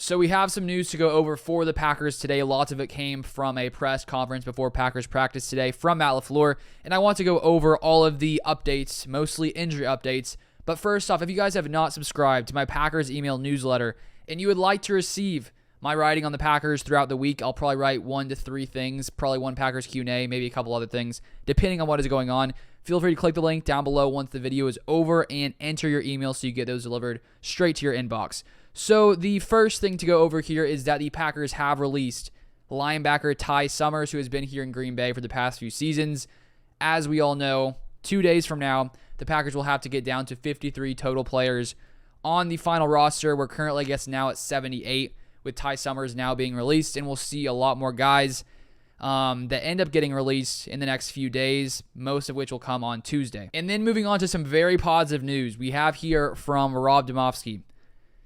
So we have some news to go over for the Packers today. Lots of it came from a press conference before Packers practice today from Matt LaFleur. And I want to go over all of the updates, mostly injury updates. But first off, if you guys have not subscribed to my Packers email newsletter and you would like to receive my writing on the Packers throughout the week, I'll probably write 1 to 3 things, probably one Packers Q&A, maybe a couple other things, depending on what is going on. Feel free to click the link down below once the video is over and enter your email so you get those delivered straight to your inbox. So the first thing to go over here is that the Packers have released linebacker Ty Summers, who has been here in Green Bay for the past few seasons. As we all know, 2 days from now, the Packers will have to get down to 53 total players on the final roster. We're currently, I guess, now at 78, with Ty Summers now being released, and we'll see a lot more guys that end up getting released in the next few days, most of which will come on Tuesday. And then moving on to some very positive news, we have here from Rob Demovsky,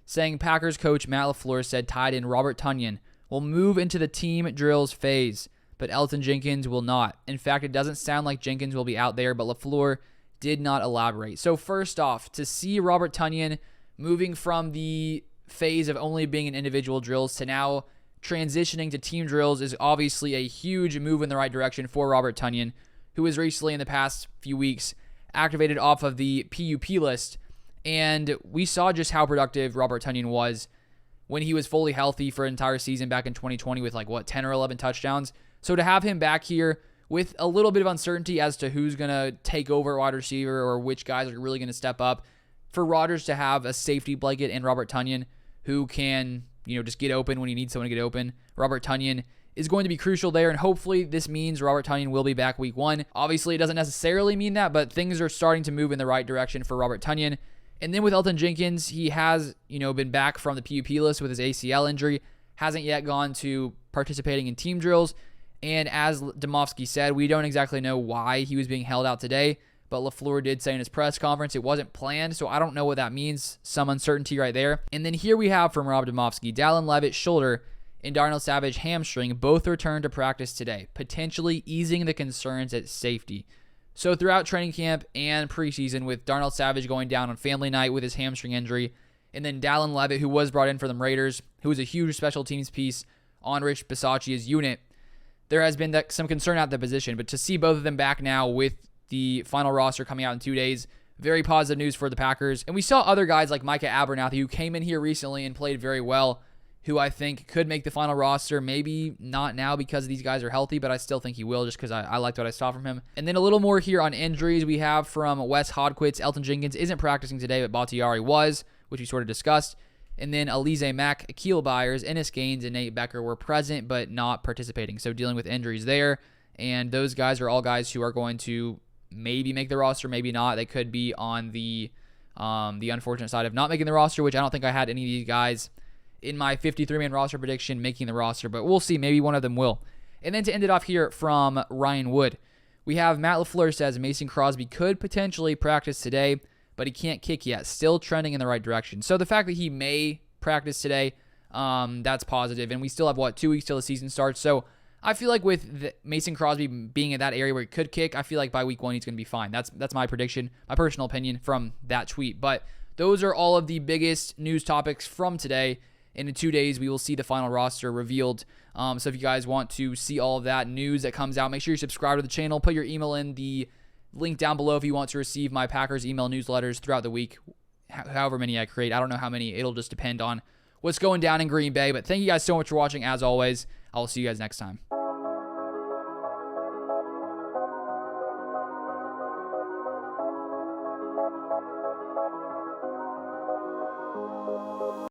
saying Packers coach Matt LaFleur said tight end Robert Tonyan will move into the team drills phase, but Elgton Jenkins will not. In fact, it doesn't sound like Jenkins will be out there, but LaFleur did not elaborate. So first off, to see Robert Tonyan moving from the phase of only being in individual drills to now transitioning to team drills is obviously a huge move in the right direction for Robert Tonyan, who was recently in the past few weeks activated off of the PUP list. And we saw just how productive Robert Tonyan was when he was fully healthy for an entire season back in 2020 with 10 or 11 touchdowns. So to have him back here with a little bit of uncertainty as to who's going to take over wide receiver or which guys are really going to step up, for Rodgers to have a safety blanket in Robert Tonyan who can, just get open when he needs someone to get open. Robert Tonyan is going to be crucial there, and hopefully this means Robert Tonyan will be back week 1. Obviously, it doesn't necessarily mean that, but things are starting to move in the right direction for Robert Tonyan. And then with Elgton Jenkins, he has, been back from the PUP list with his ACL injury, hasn't yet gone to participating in team drills. And as Demovsky said, we don't exactly know why he was being held out today, but LaFleur did say in his press conference it wasn't planned, so I don't know what that means. Some uncertainty right there. And then here we have from Rob Demovsky, Dallin Levitt shoulder and Darnell Savage hamstring both returned to practice today, potentially easing the concerns at safety. So throughout training camp and preseason, with Darnell Savage going down on family night with his hamstring injury, and then Dallin Levitt, who was brought in for the Raiders, who was a huge special teams piece on Rich Bisaccia's unit, there has been some concern at the position. But to see both of them back now with the final roster coming out in 2 days, very positive news for the Packers. And we saw other guys like Micah Abernathy, who came in here recently and played very well, who I think could make the final roster. Maybe not now because these guys are healthy, but I still think he will just because I liked what I saw from him. And then a little more here on injuries. We have from Wes Hodquist, Elgton Jenkins isn't practicing today, but Bakhtiari was, which we sort of discussed. And then Alize Mack, Akil Byers, Ennis Gaines, and Nate Becker were present but not participating. So dealing with injuries there. And those guys are all guys who are going to maybe make the roster, maybe not. They could be on the unfortunate side of not making the roster, which I don't think I had any of these guys in my 53-man roster prediction making the roster, but we'll see. Maybe one of them will. And then to end it off here from Ryan Wood, we have Matt LaFleur says Mason Crosby could potentially practice today, but he can't kick yet. Still trending in the right direction. So the fact that he may practice today, that's positive. And we still have, 2 weeks till the season starts. So I feel like with Mason Crosby being in that area where he could kick, I feel like by week 1 he's going to be fine. That's my prediction, my personal opinion from that tweet. But those are all of the biggest news topics from today. And in 2 days, we will see the final roster revealed. So if you guys want to see all of that news that comes out, make sure you subscribe to the channel. Put your email in the link down below if you want to receive my Packers email newsletters throughout the week, however many I create. I don't know how many. It'll just depend on what's going down in Green Bay. But thank you guys so much for watching. As always, I will see you guys next time.